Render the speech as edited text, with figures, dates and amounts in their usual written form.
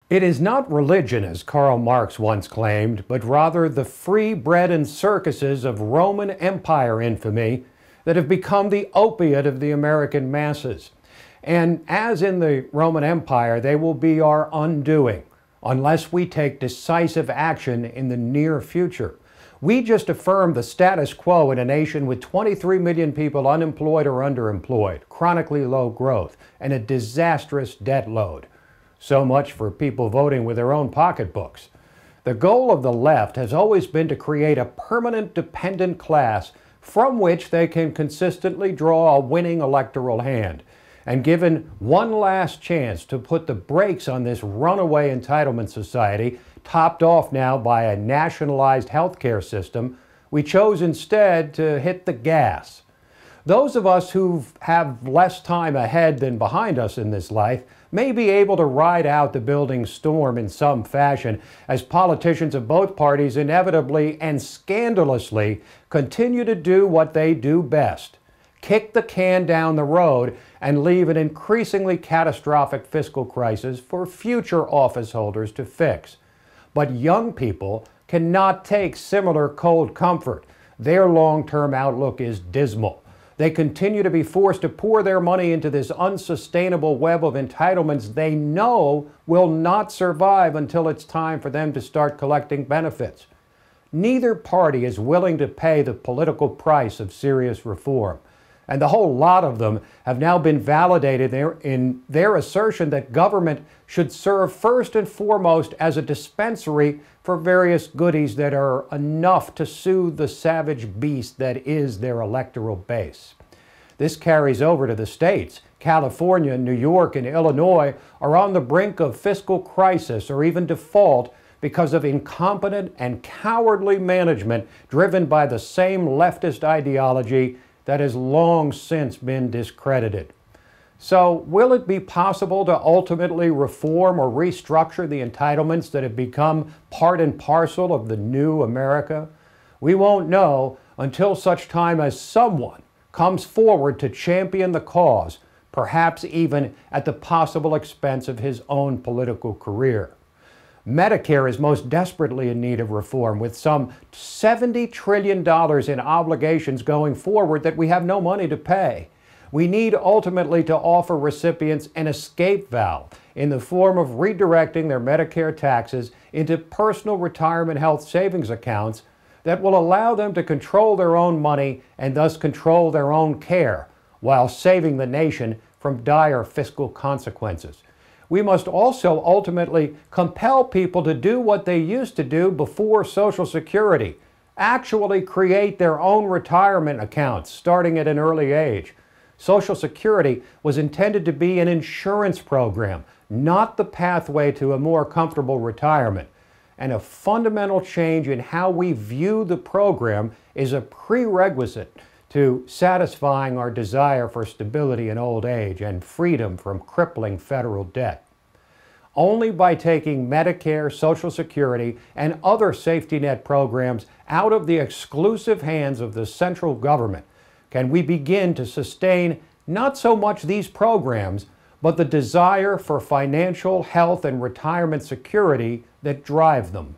It is not religion, as Karl Marx once claimed, but rather the free bread and circuses of Roman Empire infamy that have become the opiate of the American masses. And as in the Roman Empire, they will be our undoing unless we take decisive action in the near future. We just affirmed the status quo in a nation with 23 million people unemployed or underemployed, chronically low growth, and a disastrous debt load. So much for people voting with their own pocketbooks. The goal of the left has always been to create a permanent dependent class from which they can consistently draw a winning electoral hand. And given one last chance to put the brakes on this runaway entitlement society, topped off now by a nationalized healthcare system, we chose instead to hit the gas. Those of us who have less time ahead than behind us in this life may be able to ride out the building storm in some fashion as politicians of both parties inevitably and scandalously continue to do what they do best: kick the can down the road and leave an increasingly catastrophic fiscal crisis for future office holders to fix. But young people cannot take similar cold comfort. Their long-term outlook is dismal. They continue to be forced to pour their money into this unsustainable web of entitlements they know will not survive until it's time for them to start collecting benefits. Neither party is willing to pay the political price of serious reform, and the whole lot of them have now been validated in their assertion that government should serve first and foremost as a dispensary for various goodies that are enough to soothe the savage beast that is their electoral base. This carries over to the states. California, New York, and Illinois are on the brink of fiscal crisis or even default because of incompetent and cowardly management driven by the same leftist ideology that has long since been discredited. So, will it be possible to ultimately reform or restructure the entitlements that have become part and parcel of the new America? We won't know until such time as someone comes forward to champion the cause, perhaps even at the possible expense of his own political career. Medicare is most desperately in need of reform, with some $70 trillion in obligations going forward that we have no money to pay. We need ultimately to offer recipients an escape valve in the form of redirecting their Medicare taxes into personal retirement health savings accounts that will allow them to control their own money and thus control their own care, while saving the nation from dire fiscal consequences. We must also ultimately compel people to do what they used to do before Social Security: actually create their own retirement accounts starting at an early age. Social Security was intended to be an insurance program, not the pathway to a more comfortable retirement. And a fundamental change in how we view the program is a prerequisite to satisfying our desire for stability in old age and freedom from crippling federal debt. Only by taking Medicare, Social Security, and other safety net programs out of the exclusive hands of the central government can we begin to sustain not so much these programs, but the desire for financial, health, and retirement security that drive them.